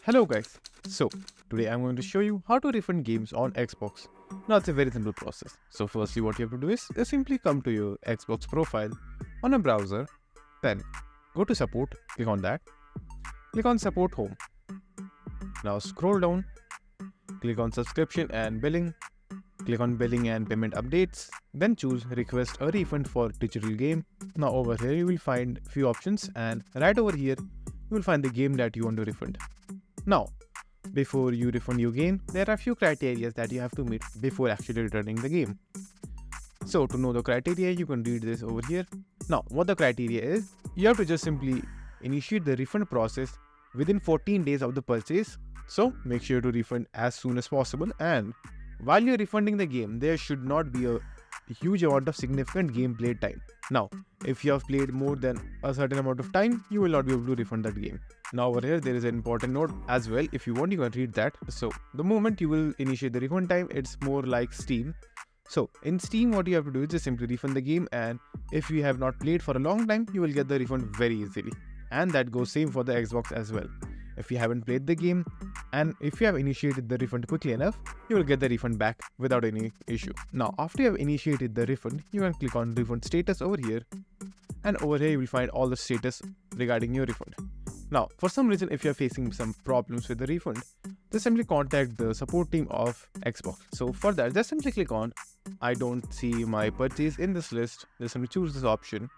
Hello guys, so today I'm going to show you how to refund games on Xbox. Now it's a very simple process. So firstly what you have to do is simply come to your Xbox profile on a browser, then go to support, click on that, click on support home. Now scroll down, click on subscription and billing, click on billing and payment updates, then choose request a refund for digital game. Now over here you will find few options and right over here you will find the game that you want to refund. Now, before you refund your game, there are a few criteria that you have to meet before actually returning the game. So to know the criteria, you can read this over here. Now, what the criteria is, you have to just simply initiate the refund process within 14 days of the purchase. So make sure to refund as soon as possible, and while you're refunding the game, there should not be a huge amount of significant gameplay time. Now, if you have played more than a certain amount of time, you will not be able to refund that game. Now over here there is an important note as well. If you want, you can read that. So the moment you will initiate the refund time, it's more like Steam. So in Steam, what you have to do is just simply refund the game, and if you have not played for a long time, you will get the refund very easily. And that goes same for the Xbox as well. If you haven't played the game and if you have initiated the refund quickly enough, you will get the refund back without any issue. Now after you have initiated the refund, you can click on refund status over here, and over here you will find all the status regarding your refund. Now for some reason, if you are facing some problems with the refund, just simply contact the support team of Xbox. So for that, just simply click on I don't see my purchase in this list. Just simply choose this option,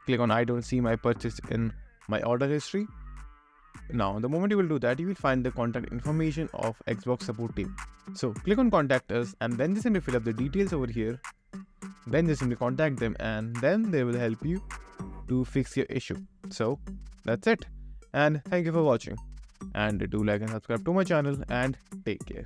click on I don't see my purchase in my order history. Now, the moment you will do that, you will find the contact information of Xbox support team. So click on contact us, and then just simply fill up the details over here. Then just simply contact them, and then they will help you to fix your issue. So that's it. And thank you for watching. And do like and subscribe to my channel, and take care.